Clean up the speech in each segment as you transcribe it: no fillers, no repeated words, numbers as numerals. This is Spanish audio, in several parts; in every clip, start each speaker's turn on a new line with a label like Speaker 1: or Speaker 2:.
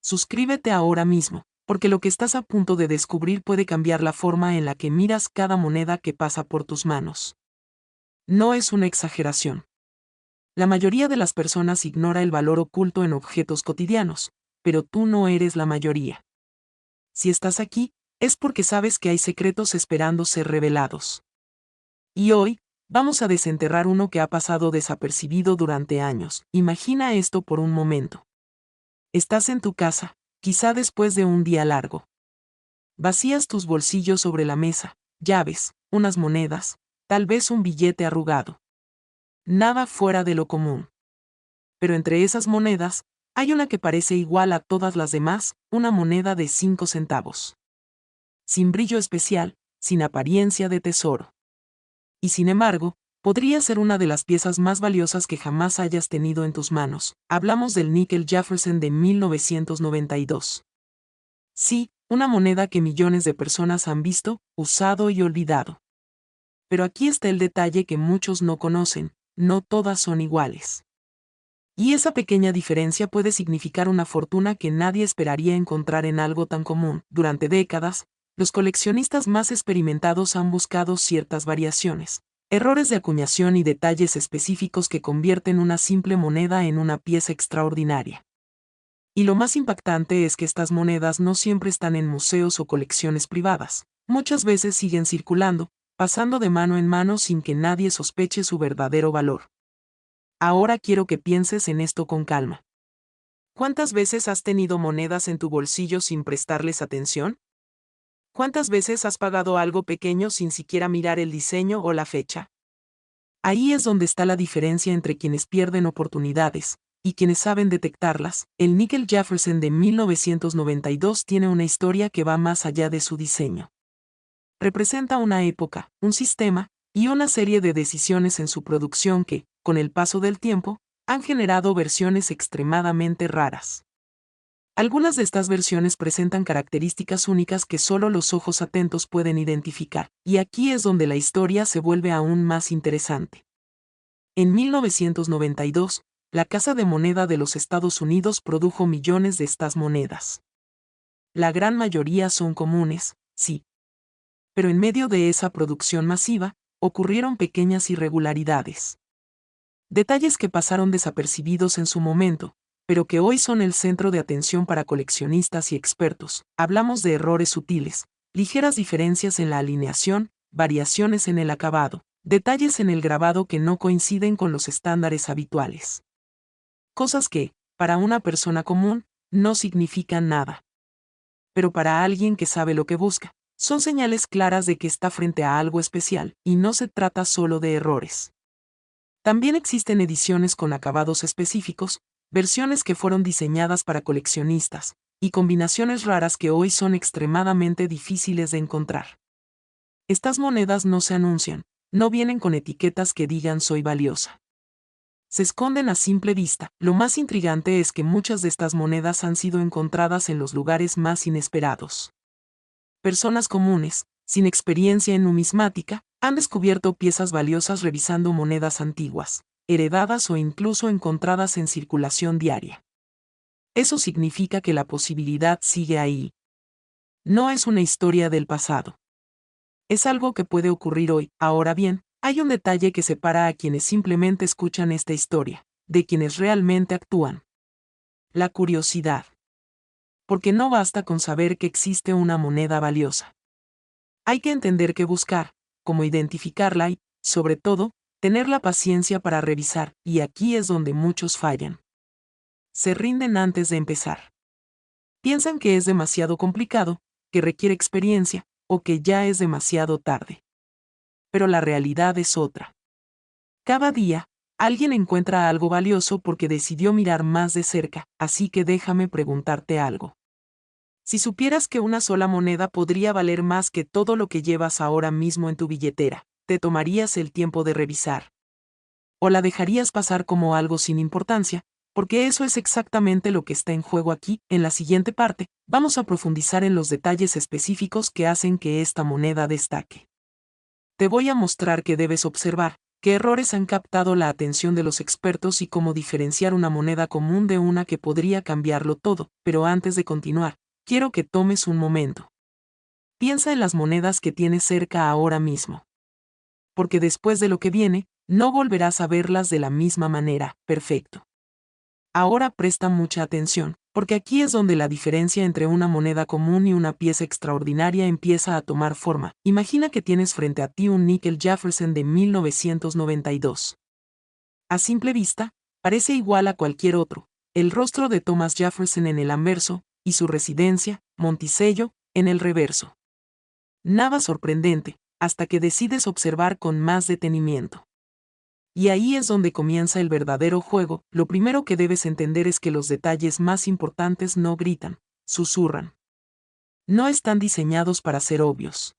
Speaker 1: Suscríbete ahora mismo, porque lo que estás a punto de descubrir puede cambiar la forma en la que miras cada moneda que pasa por tus manos. No es una exageración. La mayoría de las personas ignora el valor oculto en objetos cotidianos, pero tú no eres la mayoría. Si estás aquí, es porque sabes que hay secretos esperando ser revelados. Y hoy, vamos a desenterrar uno que ha pasado desapercibido durante años. Imagina esto por un momento. Estás en tu casa, quizá después de un día largo. Vacías tus bolsillos sobre la mesa, llaves, unas monedas, tal vez un billete arrugado. Nada fuera de lo común. Pero entre esas monedas, hay una que parece igual a todas las demás, una moneda de 5 centavos. Sin brillo especial, sin apariencia de tesoro. Y sin embargo, podría ser una de las piezas más valiosas que jamás hayas tenido en tus manos. Hablamos del níquel Jefferson de 1992. Sí, una moneda que millones de personas han visto, usado y olvidado. Pero aquí está el detalle que muchos no conocen: no todas son iguales. Y esa pequeña diferencia puede significar una fortuna que nadie esperaría encontrar en algo tan común. Durante décadas, los coleccionistas más experimentados han buscado ciertas variaciones, errores de acuñación y detalles específicos que convierten una simple moneda en una pieza extraordinaria. Y lo más impactante es que estas monedas no siempre están en museos o colecciones privadas. Muchas veces siguen circulando, pasando de mano en mano sin que nadie sospeche su verdadero valor. Ahora quiero que pienses en esto con calma. ¿Cuántas veces has tenido monedas en tu bolsillo sin prestarles atención? ¿Cuántas veces has pagado algo pequeño sin siquiera mirar el diseño o la fecha? Ahí es donde está la diferencia entre quienes pierden oportunidades y quienes saben detectarlas. El níquel Jefferson de 1992 tiene una historia que va más allá de su diseño. Representa una época, un sistema y una serie de decisiones en su producción que, con el paso del tiempo, han generado versiones extremadamente raras. Algunas de estas versiones presentan características únicas que solo los ojos atentos pueden identificar, y aquí es donde la historia se vuelve aún más interesante. En 1992, la Casa de Moneda de los Estados Unidos produjo millones de estas monedas. La gran mayoría son comunes, sí. Pero en medio de esa producción masiva, ocurrieron pequeñas irregularidades. Detalles que pasaron desapercibidos en su momento, pero que hoy son el centro de atención para coleccionistas y expertos. Hablamos de errores sutiles, ligeras diferencias en la alineación, variaciones en el acabado, detalles en el grabado que no coinciden con los estándares habituales. Cosas que, para una persona común, no significan nada. Pero para alguien que sabe lo que busca, son señales claras de que está frente a algo especial, y no se trata solo de errores. También existen ediciones con acabados específicos, versiones que fueron diseñadas para coleccionistas, y combinaciones raras que hoy son extremadamente difíciles de encontrar. Estas monedas no se anuncian, no vienen con etiquetas que digan "soy valiosa". Se esconden a simple vista. Lo más intrigante es que muchas de estas monedas han sido encontradas en los lugares más inesperados. Personas comunes, sin experiencia en numismática, han descubierto piezas valiosas revisando monedas antiguas, heredadas o incluso encontradas en circulación diaria. Eso significa que la posibilidad sigue ahí. No es una historia del pasado. Es algo que puede ocurrir hoy. Ahora bien, hay un detalle que separa a quienes simplemente escuchan esta historia, de quienes realmente actúan. La curiosidad. Porque no basta con saber que existe una moneda valiosa. Hay que entender qué buscar, cómo identificarla y, sobre todo, tener la paciencia para revisar, y aquí es donde muchos fallan. Se rinden antes de empezar. Piensan que es demasiado complicado, que requiere experiencia, o que ya es demasiado tarde. Pero la realidad es otra. Cada día, alguien encuentra algo valioso porque decidió mirar más de cerca, así que déjame preguntarte algo. Si supieras que una sola moneda podría valer más que todo lo que llevas ahora mismo en tu billetera, ¿te tomarías el tiempo de revisar? ¿O la dejarías pasar como algo sin importancia? Porque eso es exactamente lo que está en juego aquí. En la siguiente parte, vamos a profundizar en los detalles específicos que hacen que esta moneda destaque. Te voy a mostrar qué debes observar, ¿Qué errores han captado la atención de los expertos y cómo diferenciar una moneda común de una que podría cambiarlo todo? Pero antes de continuar, quiero que tomes un momento. Piensa en las monedas que tienes cerca ahora mismo. Porque después de lo que viene, no volverás a verlas de la misma manera. Perfecto. Ahora presta mucha atención, porque aquí es donde la diferencia entre una moneda común y una pieza extraordinaria empieza a tomar forma. Imagina que tienes frente a ti un níquel Jefferson de 1992. A simple vista, parece igual a cualquier otro, el rostro de Thomas Jefferson en el anverso, y su residencia, Monticello, en el reverso. Nada sorprendente, hasta que decides observar con más detenimiento. Y ahí es donde comienza el verdadero juego. Lo primero que debes entender es que los detalles más importantes no gritan, susurran. No están diseñados para ser obvios.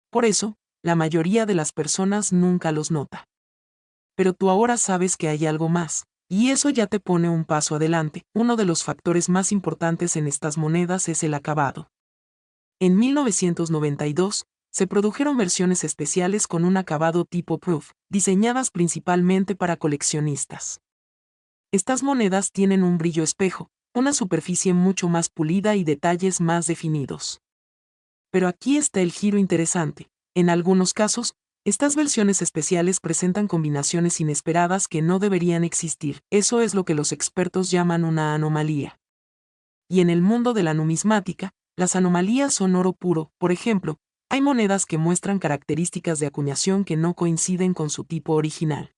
Speaker 1: Por eso, la mayoría de las personas nunca los nota. Pero tú ahora sabes que hay algo más, y eso ya te pone un paso adelante. Uno de los factores más importantes en estas monedas es el acabado. En 1992, se produjeron versiones especiales con un acabado tipo Proof, diseñadas principalmente para coleccionistas. Estas monedas tienen un brillo espejo, una superficie mucho más pulida y detalles más definidos. Pero aquí está el giro interesante. En algunos casos, estas versiones especiales presentan combinaciones inesperadas que no deberían existir. Eso es lo que los expertos llaman una anomalía. Y en el mundo de la numismática, las anomalías son oro puro. Por ejemplo, hay monedas que muestran características de acuñación que no coinciden con su tipo original.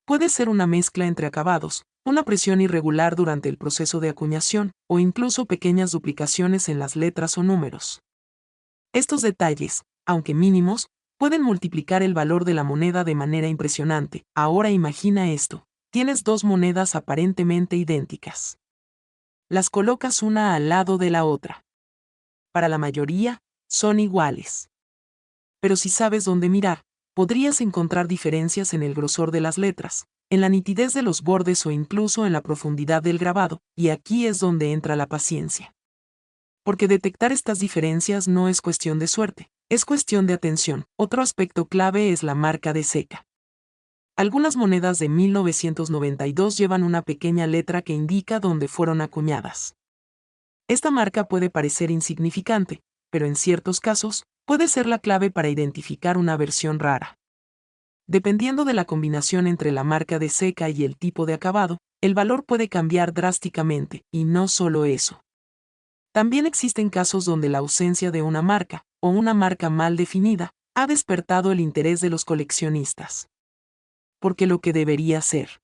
Speaker 1: Puede ser una mezcla entre acabados, una presión irregular durante el proceso de acuñación, o incluso pequeñas duplicaciones en las letras o números. Estos detalles, aunque mínimos, pueden multiplicar el valor de la moneda de manera impresionante. Ahora imagina esto: tienes dos monedas aparentemente idénticas. Las colocas una al lado de la otra. Para la mayoría, son iguales. Pero si sabes dónde mirar, podrías encontrar diferencias en el grosor de las letras, en la nitidez de los bordes o incluso en la profundidad del grabado, y aquí es donde entra la paciencia. Porque detectar estas diferencias no es cuestión de suerte, es cuestión de atención. Otro aspecto clave es la marca de seca. Algunas monedas de 1992 llevan una pequeña letra que indica dónde fueron acuñadas. Esta marca puede parecer insignificante, pero en ciertos casos, puede ser la clave para identificar una versión rara. Dependiendo de la combinación entre la marca de seca y el tipo de acabado, el valor puede cambiar drásticamente, y no solo eso. También existen casos donde la ausencia de una marca, o una marca mal definida, ha despertado el interés de los coleccionistas. Porque lo que debería ser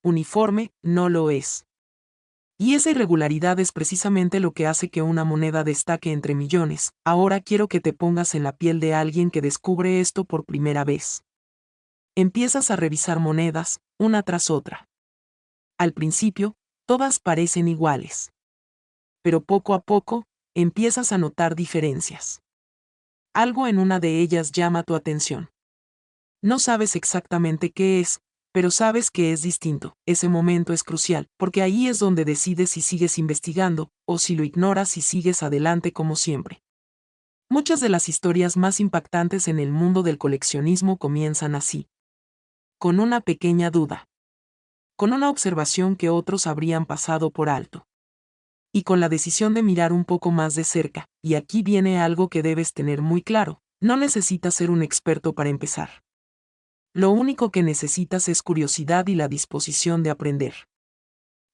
Speaker 1: uniforme, no lo es. Y esa irregularidad es precisamente lo que hace que una moneda destaque entre millones. Ahora quiero que te pongas en la piel de alguien que descubre esto por primera vez. Empiezas a revisar monedas, una tras otra. Al principio, todas parecen iguales. Pero poco a poco, empiezas a notar diferencias. Algo en una de ellas llama tu atención. No sabes exactamente qué es, pero sabes que es distinto. Ese momento es crucial, porque ahí es donde decides si sigues investigando, o si lo ignoras y sigues adelante como siempre. Muchas de las historias más impactantes en el mundo del coleccionismo comienzan así. Con una pequeña duda. Con una observación que otros habrían pasado por alto. Y con la decisión de mirar un poco más de cerca, y aquí viene algo que debes tener muy claro: no necesitas ser un experto para empezar. Lo único que necesitas es curiosidad y la disposición de aprender.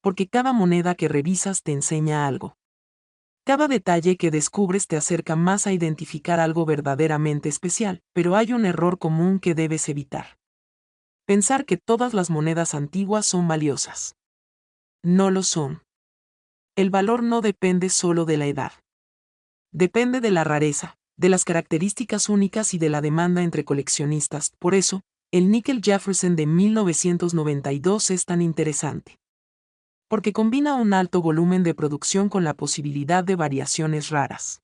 Speaker 1: Porque cada moneda que revisas te enseña algo. Cada detalle que descubres te acerca más a identificar algo verdaderamente especial, pero hay un error común que debes evitar. Pensar que todas las monedas antiguas son valiosas. No lo son. El valor no depende solo de la edad. Depende de la rareza, de las características únicas y de la demanda entre coleccionistas. Por eso, el níquel Jefferson de 1992 es tan interesante. Porque combina un alto volumen de producción con la posibilidad de variaciones raras.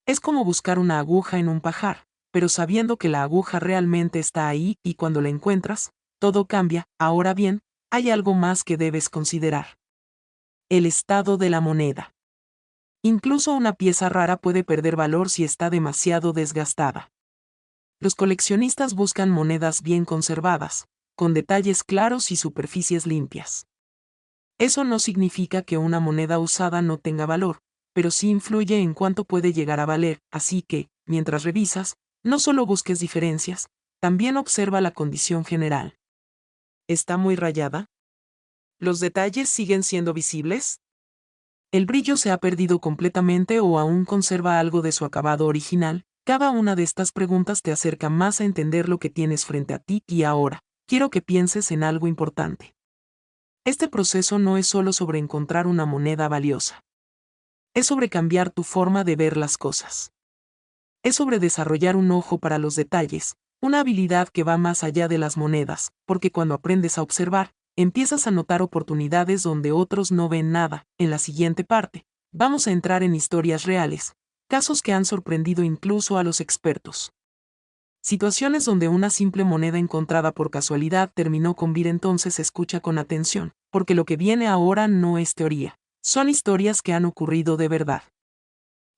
Speaker 1: Es como buscar una aguja en un pajar, pero sabiendo que la aguja realmente está ahí, y cuando la encuentras, todo cambia. Ahora bien, hay algo más que debes considerar. El estado de la moneda. Incluso una pieza rara puede perder valor si está demasiado desgastada. Los coleccionistas buscan monedas bien conservadas, con detalles claros y superficies limpias. Eso no significa que una moneda usada no tenga valor, pero sí influye en cuánto puede llegar a valer, así que, mientras revisas, no solo busques diferencias, también observa la condición general. ¿Está muy rayada? ¿Los detalles siguen siendo visibles? ¿El brillo se ha perdido completamente o aún conserva algo de su acabado original? Cada una de estas preguntas te acerca más a entender lo que tienes frente a ti y ahora, quiero que pienses en algo importante. Este proceso no es solo sobre encontrar una moneda valiosa. Es sobre cambiar tu forma de ver las cosas. Es sobre desarrollar un ojo para los detalles, una habilidad que va más allá de las monedas, porque cuando aprendes a observar, empiezas a notar oportunidades donde otros no ven nada. En la siguiente parte, vamos a entrar en historias reales, casos que han sorprendido incluso a los expertos. Situaciones donde una simple moneda encontrada por casualidad terminó con vida. Entonces escucha con atención, porque lo que viene ahora no es teoría, son historias que han ocurrido de verdad.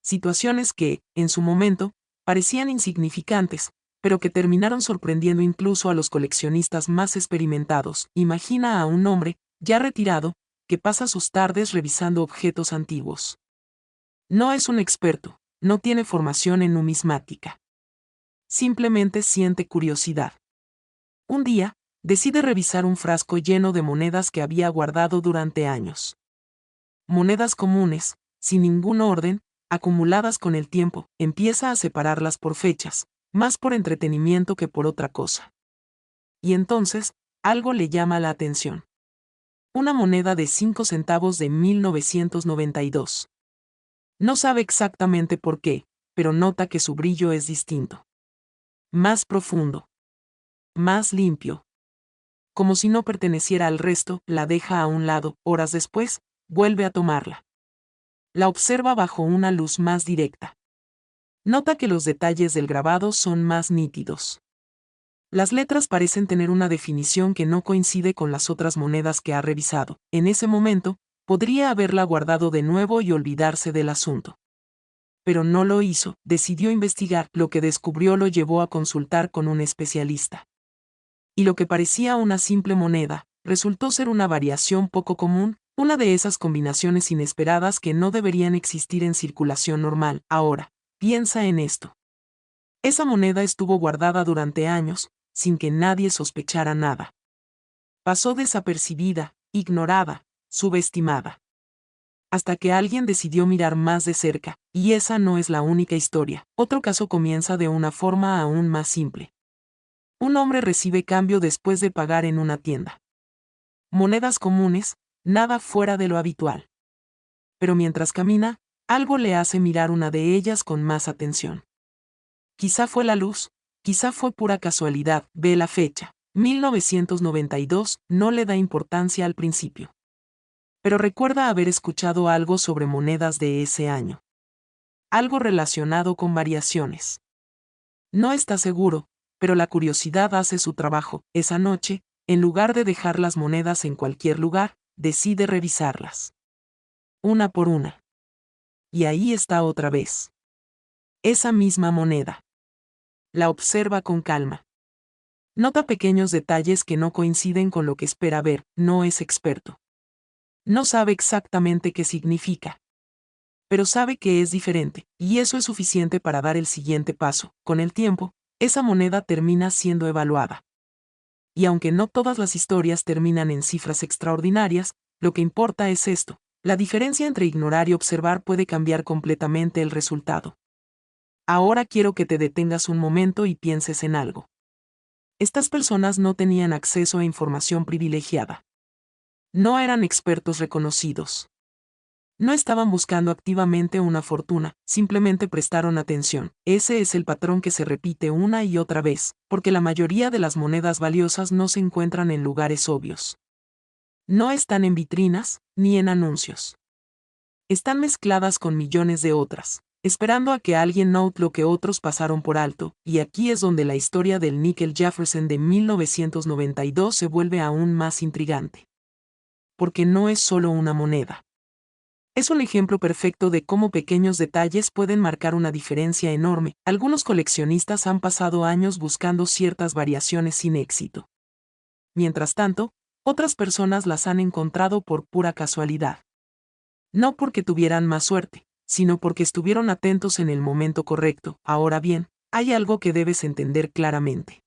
Speaker 1: Situaciones que, en su momento, parecían insignificantes, pero que terminaron sorprendiendo incluso a los coleccionistas más experimentados. Imagina a un hombre, ya retirado, que pasa sus tardes revisando objetos antiguos. No es un experto, no tiene formación en numismática. Simplemente siente curiosidad. Un día, decide revisar un frasco lleno de monedas que había guardado durante años. Monedas comunes, sin ningún orden, acumuladas con el tiempo, empieza a separarlas por fechas, más por entretenimiento que por otra cosa. Y entonces, algo le llama la atención. Una moneda de 5 centavos de 1992. No sabe exactamente por qué, pero nota que su brillo es distinto. Más profundo. Más limpio. Como si no perteneciera al resto, la deja a un lado. Horas después, vuelve a tomarla. La observa bajo una luz más directa. Nota que los detalles del grabado son más nítidos. Las letras parecen tener una definición que no coincide con las otras monedas que ha revisado. En ese momento, podría haberla guardado de nuevo y olvidarse del asunto. Pero no lo hizo, decidió investigar. Lo que descubrió lo llevó a consultar con un especialista. Y lo que parecía una simple moneda, resultó ser una variación poco común, una de esas combinaciones inesperadas que no deberían existir en circulación normal. Ahora, piensa en esto. Esa moneda estuvo guardada durante años, sin que nadie sospechara nada. Pasó desapercibida, ignorada, subestimada. Hasta que alguien decidió mirar más de cerca, y esa no es la única historia. Otro caso comienza de una forma aún más simple. Un hombre recibe cambio después de pagar en una tienda. Monedas comunes, nada fuera de lo habitual. Pero mientras camina, algo le hace mirar una de ellas con más atención. Quizá fue la luz, quizá fue pura casualidad. Ve la fecha, 1992, no le da importancia al principio. Pero recuerda haber escuchado algo sobre monedas de ese año. Algo relacionado con variaciones. No está seguro, pero la curiosidad hace su trabajo. Esa noche, en lugar de dejar las monedas en cualquier lugar, decide revisarlas. Una por una. Y ahí está otra vez. Esa misma moneda. La observa con calma. Nota pequeños detalles que no coinciden con lo que espera ver. No es experto. No sabe exactamente qué significa. Pero sabe que es diferente, y eso es suficiente para dar el siguiente paso. Con el tiempo, esa moneda termina siendo evaluada. Y aunque no todas las historias terminan en cifras extraordinarias, lo que importa es esto: la diferencia entre ignorar y observar puede cambiar completamente el resultado. Ahora quiero que te detengas un momento y pienses en algo. Estas personas no tenían acceso a información privilegiada. No eran expertos reconocidos. No estaban buscando activamente una fortuna, simplemente prestaron atención. Ese es el patrón que se repite una y otra vez, porque la mayoría de las monedas valiosas no se encuentran en lugares obvios. No están en vitrinas, ni en anuncios. Están mezcladas con millones de otras, esperando a que alguien note lo que otros pasaron por alto, y aquí es donde la historia del Nickel Jefferson de 1992 se vuelve aún más intrigante. Porque no es solo una moneda. Es un ejemplo perfecto de cómo pequeños detalles pueden marcar una diferencia enorme. Algunos coleccionistas han pasado años buscando ciertas variaciones sin éxito. Mientras tanto, otras personas las han encontrado por pura casualidad. No porque tuvieran más suerte, sino porque estuvieron atentos en el momento correcto. Ahora bien, hay algo que debes entender claramente.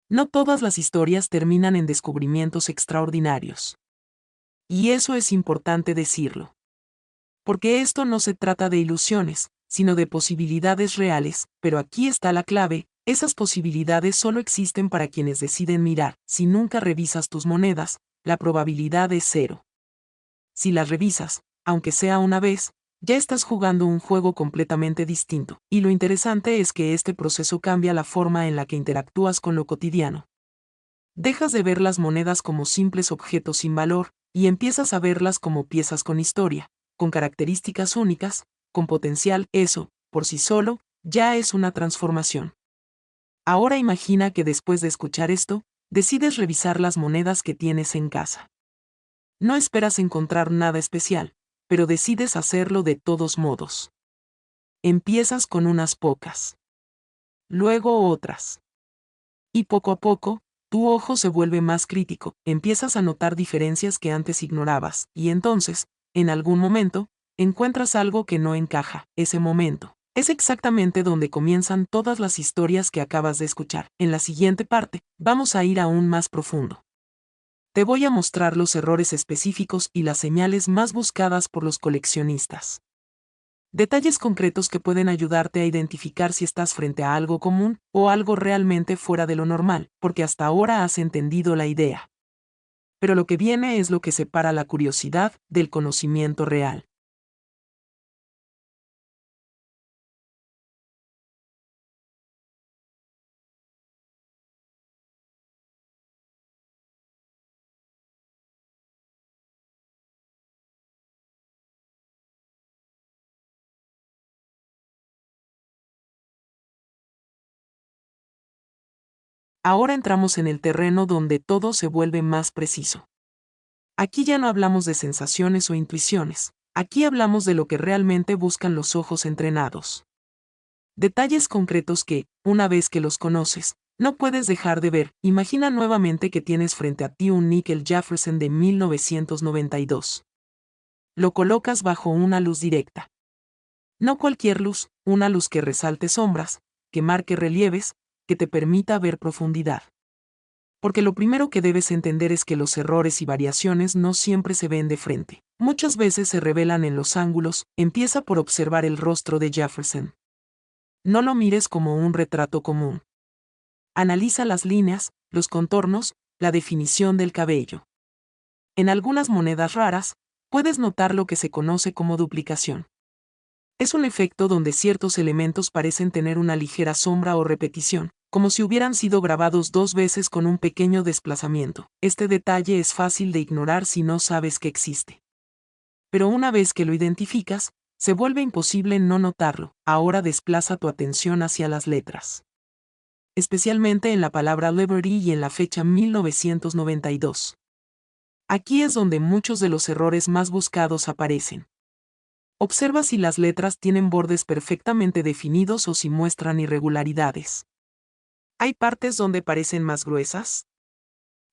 Speaker 1: No todas las historias terminan en descubrimientos extraordinarios. Y eso es importante decirlo. Porque esto no se trata de ilusiones, sino de posibilidades reales, pero aquí está la clave, esas posibilidades solo existen para quienes deciden mirar. Si nunca revisas tus monedas, la probabilidad es cero. Si las revisas, aunque sea una vez, ya estás jugando un juego completamente distinto, y lo interesante es que este proceso cambia la forma en la que interactúas con lo cotidiano. Dejas de ver las monedas como simples objetos sin valor, y empiezas a verlas como piezas con historia, con características únicas, con potencial. Eso, por sí solo, ya es una transformación. Ahora imagina que después de escuchar esto, decides revisar las monedas que tienes en casa. No esperas encontrar nada especial, pero decides hacerlo de todos modos. Empiezas con unas pocas. Luego otras. Y poco a poco, tu ojo se vuelve más crítico, empiezas a notar diferencias que antes ignorabas, y entonces, en algún momento, encuentras algo que no encaja. Ese momento es exactamente donde comienzan todas las historias que acabas de escuchar. En la siguiente parte, vamos a ir aún más profundo. Te voy a mostrar los errores específicos y las señales más buscadas por los coleccionistas. Detalles concretos que pueden ayudarte a identificar si estás frente a algo común o algo realmente fuera de lo normal, porque hasta ahora has entendido la idea. Pero lo que viene es lo que separa la curiosidad del conocimiento real. Ahora entramos en el terreno donde todo se vuelve más preciso. Aquí ya no hablamos de sensaciones o intuiciones, aquí hablamos de lo que realmente buscan los ojos entrenados. Detalles concretos que, una vez que los conoces, no puedes dejar de ver. Imagina nuevamente que tienes frente a ti un níquel Jefferson de 1992. Lo colocas bajo una luz directa. No cualquier luz, una luz que resalte sombras, que marque relieves, que te permita ver profundidad. Porque lo primero que debes entender es que los errores y variaciones no siempre se ven de frente. Muchas veces se revelan en los ángulos. Empieza por observar el rostro de Jefferson. No lo mires como un retrato común. Analiza las líneas, los contornos, la definición del cabello. En algunas monedas raras, puedes notar lo que se conoce como duplicación. Es un efecto donde ciertos elementos parecen tener una ligera sombra o repetición, como si hubieran sido grabados dos veces con un pequeño desplazamiento. Este detalle es fácil de ignorar si no sabes que existe. Pero una vez que lo identificas, se vuelve imposible no notarlo. Ahora desplaza tu atención hacia las letras. Especialmente en la palabra Liberty y en la fecha 1992. Aquí es donde muchos de los errores más buscados aparecen. Observa si las letras tienen bordes perfectamente definidos o si muestran irregularidades. ¿Hay partes donde parecen más gruesas?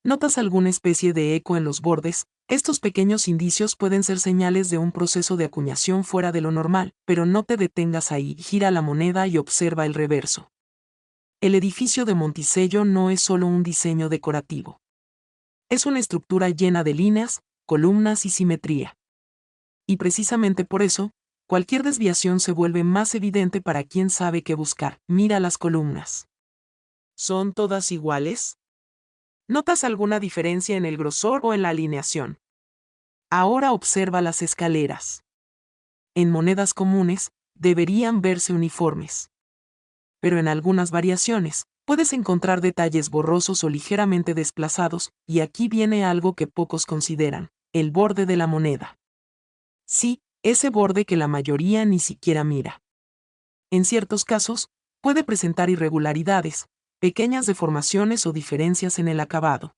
Speaker 1: ¿Notas alguna especie de eco en los bordes? Estos pequeños indicios pueden ser señales de un proceso de acuñación fuera de lo normal, pero no te detengas ahí. Gira la moneda y observa el reverso. El edificio de Monticello no es solo un diseño decorativo. Es una estructura llena de líneas, columnas y simetría. Y precisamente por eso, cualquier desviación se vuelve más evidente para quien sabe qué buscar. Mira las columnas. ¿Son todas iguales? ¿Notas alguna diferencia en el grosor o en la alineación? Ahora observa las escaleras. En monedas comunes, deberían verse uniformes. Pero en algunas variaciones, puedes encontrar detalles borrosos o ligeramente desplazados, y aquí viene algo que pocos consideran: el borde de la moneda. Sí, ese borde que la mayoría ni siquiera mira. En ciertos casos, puede presentar irregularidades, pequeñas deformaciones o diferencias en el acabado.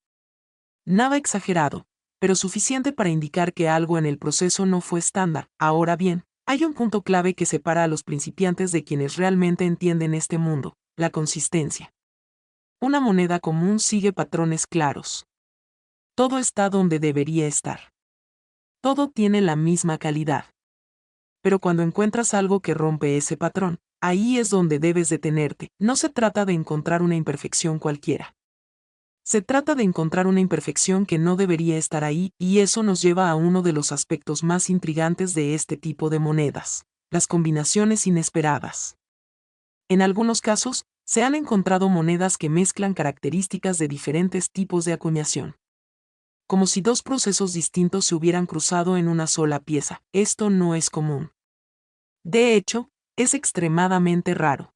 Speaker 1: Nada exagerado, pero suficiente para indicar que algo en el proceso no fue estándar. Ahora bien, hay un punto clave que separa a los principiantes de quienes realmente entienden este mundo: la consistencia. Una moneda común sigue patrones claros. Todo está donde debería estar. Todo tiene la misma calidad. Pero cuando encuentras algo que rompe ese patrón, ahí es donde debes detenerte. No se trata de encontrar una imperfección cualquiera. Se trata de encontrar una imperfección que no debería estar ahí, y eso nos lleva a uno de los aspectos más intrigantes de este tipo de monedas: las combinaciones inesperadas. En algunos casos, se han encontrado monedas que mezclan características de diferentes tipos de acuñación. Como si dos procesos distintos se hubieran cruzado en una sola pieza. Esto no es común. De hecho, es extremadamente raro.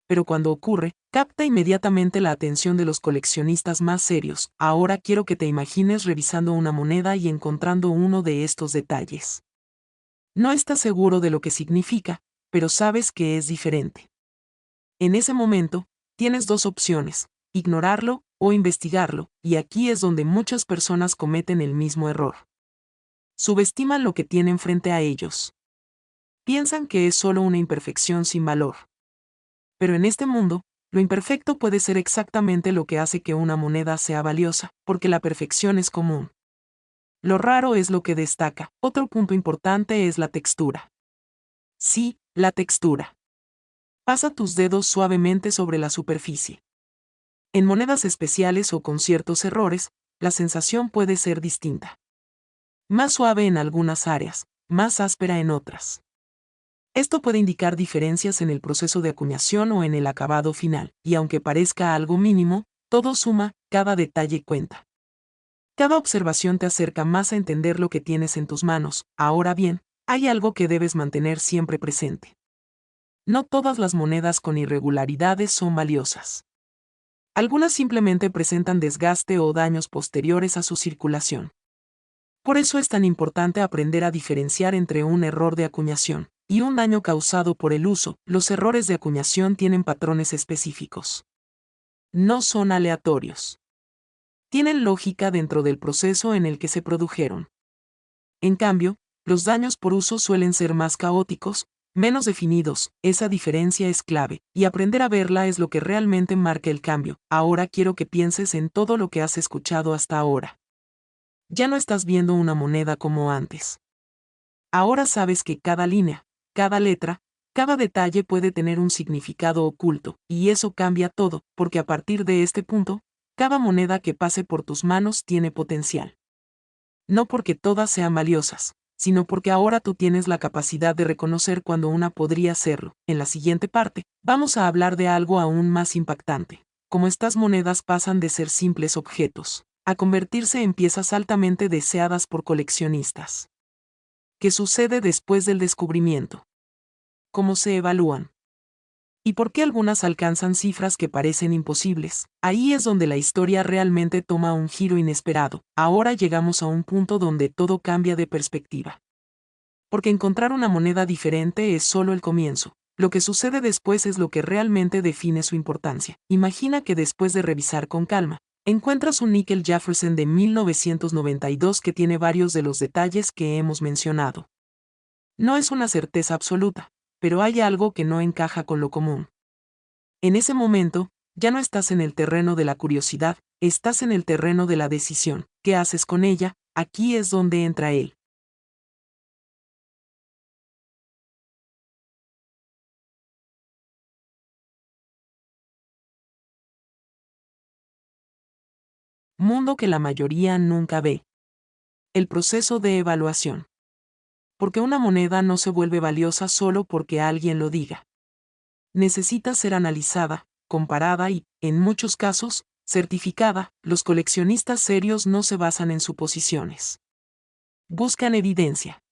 Speaker 1: Pero cuando ocurre, capta inmediatamente la atención de los coleccionistas más serios. Ahora quiero que te imagines revisando una moneda y encontrando uno de estos detalles. No estás seguro de lo que significa, pero sabes que es diferente. En ese momento, tienes dos opciones: ignorarlo o investigarlo, y aquí es donde muchas personas cometen el mismo error. Subestiman lo que tienen frente a ellos. Piensan que es solo una imperfección sin valor. Pero en este mundo, lo imperfecto puede ser exactamente lo que hace que una moneda sea valiosa, porque la perfección es común. Lo raro es lo que destaca. Otro punto importante es la textura. Sí, la textura. Pasa tus dedos suavemente sobre la superficie. En monedas especiales o con ciertos errores, la sensación puede ser distinta. Más suave en algunas áreas, más áspera en otras. Esto puede indicar diferencias en el proceso de acuñación o en el acabado final, y aunque parezca algo mínimo, todo suma, cada detalle cuenta. Cada observación te acerca más a entender lo que tienes en tus manos. Ahora bien, hay algo que debes mantener siempre presente. No todas las monedas con irregularidades son valiosas. Algunas simplemente presentan desgaste o daños posteriores a su circulación. Por eso es tan importante aprender a diferenciar entre un error de acuñación y un daño causado por el uso. Los errores de acuñación tienen patrones específicos. No son aleatorios. Tienen lógica dentro del proceso en el que se produjeron. En cambio, los daños por uso suelen ser más caóticos, menos definidos. Esa diferencia es clave, y aprender a verla es lo que realmente marca el cambio. Ahora quiero que pienses en todo lo que has escuchado hasta ahora. Ya no estás viendo una moneda como antes. Ahora sabes que cada línea, cada letra, cada detalle puede tener un significado oculto, y eso cambia todo, porque a partir de este punto, cada moneda que pase por tus manos tiene potencial. No porque todas sean valiosas, sino porque ahora tú tienes la capacidad de reconocer cuando una podría serlo. En la siguiente parte, vamos a hablar de algo aún más impactante: cómo estas monedas pasan de ser simples objetos a convertirse en piezas altamente deseadas por coleccionistas. ¿Qué sucede después del descubrimiento? ¿Cómo se evalúan? ¿Y por qué algunas alcanzan cifras que parecen imposibles? Ahí es donde la historia realmente toma un giro inesperado. Ahora llegamos a un punto donde todo cambia de perspectiva. Porque encontrar una moneda diferente es solo el comienzo. Lo que sucede después es lo que realmente define su importancia. Imagina que después de revisar con calma, encuentras un níquel Jefferson de 1992 que tiene varios de los detalles que hemos mencionado. No es una certeza absoluta, pero hay algo que no encaja con lo común. En ese momento, ya no estás en el terreno de la curiosidad, estás en el terreno de la decisión. ¿Qué haces con ella? Aquí es donde entra él. Mundo que la mayoría nunca ve. El proceso de evaluación. Porque una moneda no se vuelve valiosa solo porque alguien lo diga. Necesita ser analizada, comparada y, en muchos casos, certificada. Los coleccionistas serios no se basan en suposiciones. Buscan evidencia.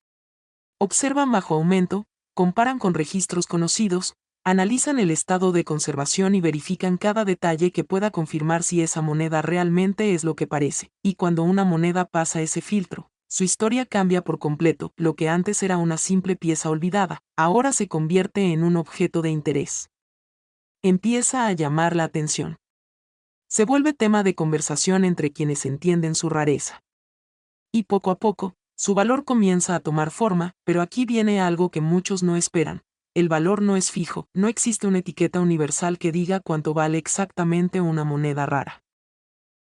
Speaker 1: Observan bajo aumento, comparan con registros conocidos, analizan el estado de conservación y verifican cada detalle que pueda confirmar si esa moneda realmente es lo que parece. Y cuando una moneda pasa ese filtro, su historia cambia por completo. Lo que antes era una simple pieza olvidada, ahora se convierte en un objeto de interés. Empieza a llamar la atención. Se vuelve tema de conversación entre quienes entienden su rareza. Y poco a poco, su valor comienza a tomar forma, pero aquí viene algo que muchos no esperan. El valor no es fijo, no existe una etiqueta universal que diga cuánto vale exactamente una moneda rara.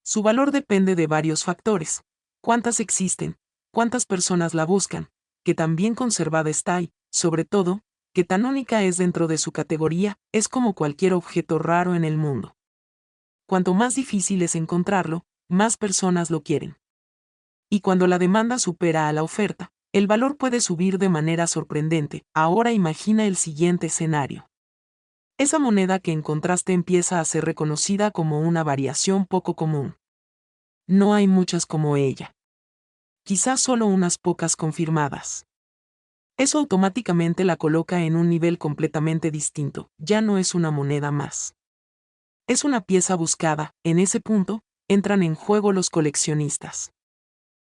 Speaker 1: Su valor depende de varios factores. ¿Cuántas existen? ¿Cuántas personas la buscan? ¿Qué tan bien conservada está y, sobre todo, qué tan única es dentro de su categoría? Es como cualquier objeto raro en el mundo. Cuanto más difícil es encontrarlo, más personas lo quieren. Y cuando la demanda supera a la oferta, el valor puede subir de manera sorprendente. Ahora imagina el siguiente escenario. Esa moneda que encontraste empieza a ser reconocida como una variación poco común. No hay muchas como ella. Quizás solo unas pocas confirmadas. Eso automáticamente la coloca en un nivel completamente distinto, ya no es una moneda más. Es una pieza buscada. En ese punto, entran en juego los coleccionistas.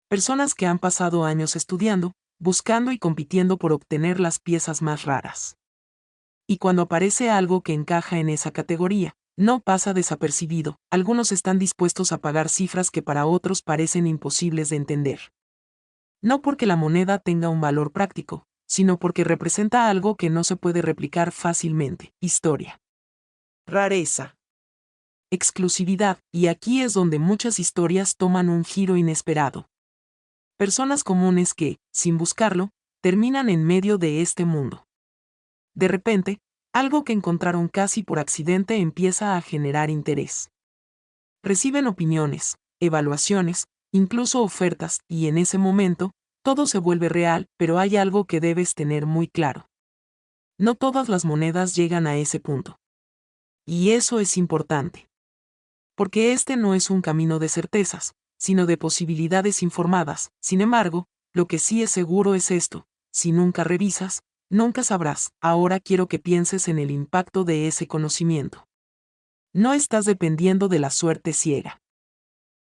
Speaker 1: Personas que han pasado años estudiando, buscando y compitiendo por obtener las piezas más raras. Y cuando aparece algo que encaja en esa categoría, no pasa desapercibido. Algunos están dispuestos a pagar cifras que para otros parecen imposibles de entender. No porque la moneda tenga un valor práctico, sino porque representa algo que no se puede replicar fácilmente. Historia. Rareza. Exclusividad, y aquí es donde muchas historias toman un giro inesperado. Personas comunes que, sin buscarlo, terminan en medio de este mundo. De repente, algo que encontraron casi por accidente empieza a generar interés. Reciben opiniones, evaluaciones, incluso ofertas, y en ese momento, todo se vuelve real, pero hay algo que debes tener muy claro. No todas las monedas llegan a ese punto. Y eso es importante. Porque este no es un camino de certezas, sino de posibilidades informadas. Sin embargo, lo que sí es seguro es esto: si nunca revisas, nunca sabrás. Ahora quiero que pienses en el impacto de ese conocimiento. No estás dependiendo de la suerte ciega.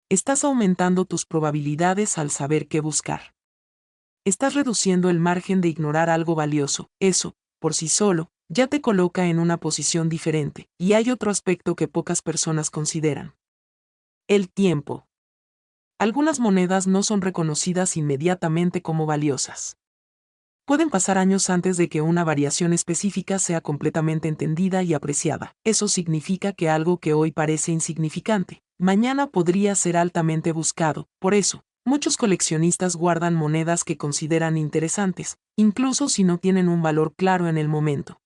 Speaker 1: Estás aumentando tus probabilidades al saber qué buscar. Estás reduciendo el margen de ignorar algo valioso. Eso, por sí solo, ya te coloca en una posición diferente. Y hay otro aspecto que pocas personas consideran. El tiempo. Algunas monedas no son reconocidas inmediatamente como valiosas. Pueden pasar años antes de que una variación específica sea completamente entendida y apreciada. Eso significa que algo que hoy parece insignificante, mañana podría ser altamente buscado. Por eso, muchos coleccionistas guardan monedas que consideran interesantes, incluso si no tienen un valor claro en el momento.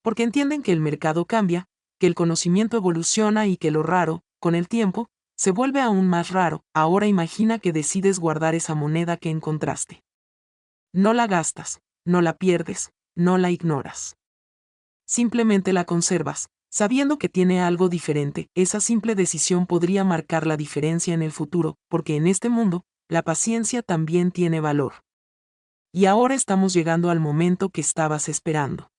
Speaker 1: Porque entienden que el mercado cambia, que el conocimiento evoluciona y que lo raro, con el tiempo, se vuelve aún más raro. Ahora imagina que decides guardar esa moneda que encontraste. No la gastas, no la pierdes, no la ignoras. Simplemente la conservas, sabiendo que tiene algo diferente. Esa simple decisión podría marcar la diferencia en el futuro, porque en este mundo, la paciencia también tiene valor. Y ahora estamos llegando al momento que estabas esperando.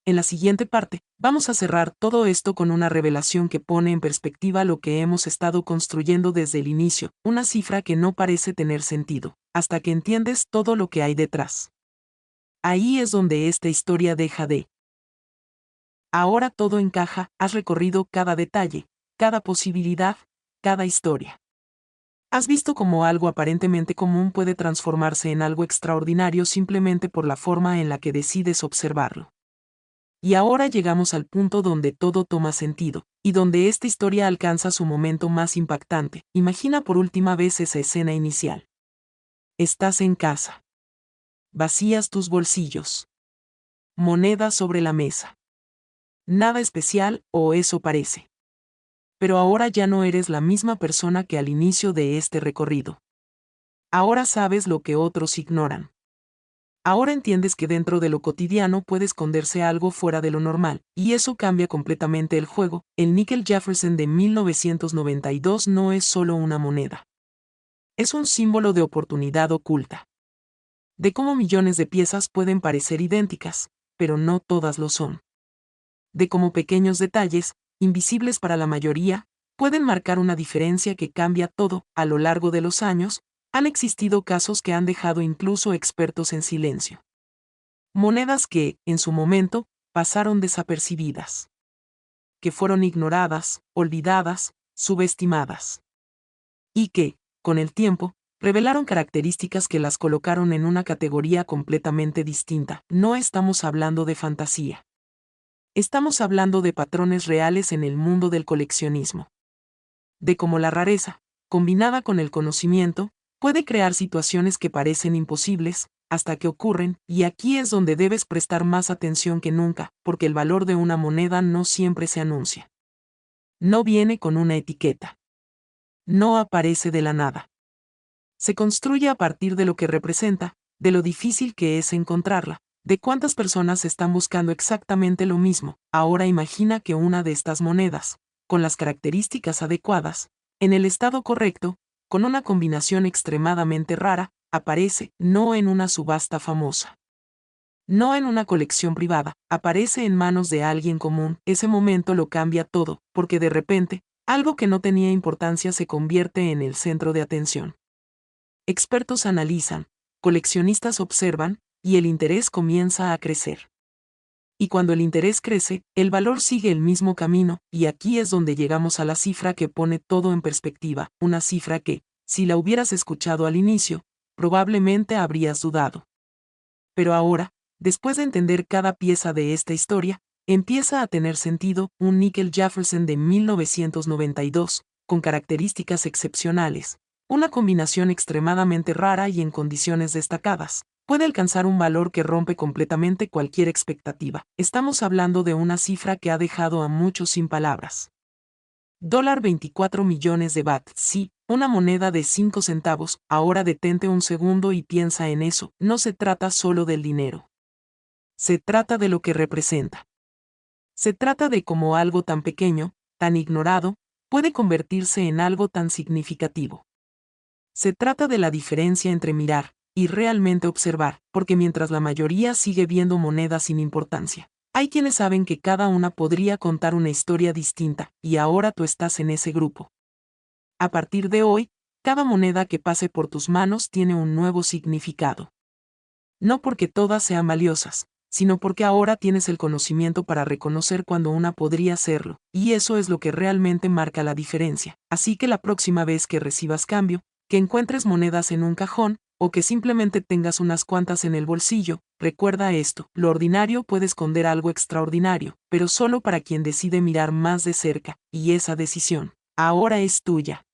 Speaker 1: En la siguiente parte, vamos a cerrar todo esto con una revelación que pone en perspectiva lo que hemos estado construyendo desde el inicio, una cifra que no parece tener sentido, hasta que entiendes todo lo que hay detrás. Ahí es donde esta historia deja de. Ahora todo encaja, has recorrido cada detalle, cada posibilidad, cada historia. Has visto cómo algo aparentemente común puede transformarse en algo extraordinario simplemente por la forma en la que decides observarlo. Y ahora llegamos al punto donde todo toma sentido, y donde esta historia alcanza su momento más impactante. Imagina por última vez esa escena inicial. Estás en casa. Vacías tus bolsillos. Monedas sobre la mesa. Nada especial, o eso parece. Pero ahora ya no eres la misma persona que al inicio de este recorrido. Ahora sabes lo que otros ignoran. Ahora entiendes que dentro de lo cotidiano puede esconderse algo fuera de lo normal, y eso cambia completamente el juego. El níquel Jefferson de 1992 no es solo una moneda. Es un símbolo de oportunidad oculta. De cómo millones de piezas pueden parecer idénticas, pero no todas lo son. De cómo pequeños detalles, invisibles para la mayoría, pueden marcar una diferencia que cambia todo. A lo largo de los años, han existido casos que han dejado incluso expertos en silencio. Monedas que, en su momento, pasaron desapercibidas. Que fueron ignoradas, olvidadas, subestimadas. Y que, con el tiempo, revelaron características que las colocaron en una categoría completamente distinta. No estamos hablando de fantasía. Estamos hablando de patrones reales en el mundo del coleccionismo. De cómo la rareza, combinada con el conocimiento, puede crear situaciones que parecen imposibles, hasta que ocurren, y aquí es donde debes prestar más atención que nunca, porque el valor de una moneda no siempre se anuncia. No viene con una etiqueta. No aparece de la nada. Se construye a partir de lo que representa, de lo difícil que es encontrarla, de cuántas personas están buscando exactamente lo mismo. Ahora imagina que una de estas monedas, con las características adecuadas, en el estado correcto, con una combinación extremadamente rara, aparece, no en una subasta famosa. No en una colección privada, aparece en manos de alguien común. Ese momento lo cambia todo, porque de repente, algo que no tenía importancia se convierte en el centro de atención. Expertos analizan, coleccionistas observan, y el interés comienza a crecer. Y cuando el interés crece, el valor sigue el mismo camino, y aquí es donde llegamos a la cifra que pone todo en perspectiva, una cifra que, si la hubieras escuchado al inicio, probablemente habrías dudado. Pero ahora, después de entender cada pieza de esta historia, empieza a tener sentido. Un níquel Jefferson de 1992, con características excepcionales, una combinación extremadamente rara y en condiciones destacadas, puede alcanzar un valor que rompe completamente cualquier expectativa. Estamos hablando de una cifra que ha dejado a muchos sin palabras. $24 millones de baht, sí, una moneda de 5 centavos. Ahora detente un segundo y piensa en eso. No se trata solo del dinero. Se trata de lo que representa. Se trata de cómo algo tan pequeño, tan ignorado, puede convertirse en algo tan significativo. Se trata de la diferencia entre mirar y realmente observar, porque mientras la mayoría sigue viendo monedas sin importancia, hay quienes saben que cada una podría contar una historia distinta, y ahora tú estás en ese grupo. A partir de hoy, cada moneda que pase por tus manos tiene un nuevo significado. No porque todas sean valiosas, sino porque ahora tienes el conocimiento para reconocer cuando una podría serlo, y eso es lo que realmente marca la diferencia. Así que la próxima vez que recibas cambio, que encuentres monedas en un cajón, o que simplemente tengas unas cuantas en el bolsillo, recuerda esto: lo ordinario puede esconder algo extraordinario, pero solo para quien decide mirar más de cerca, y esa decisión, ahora es tuya.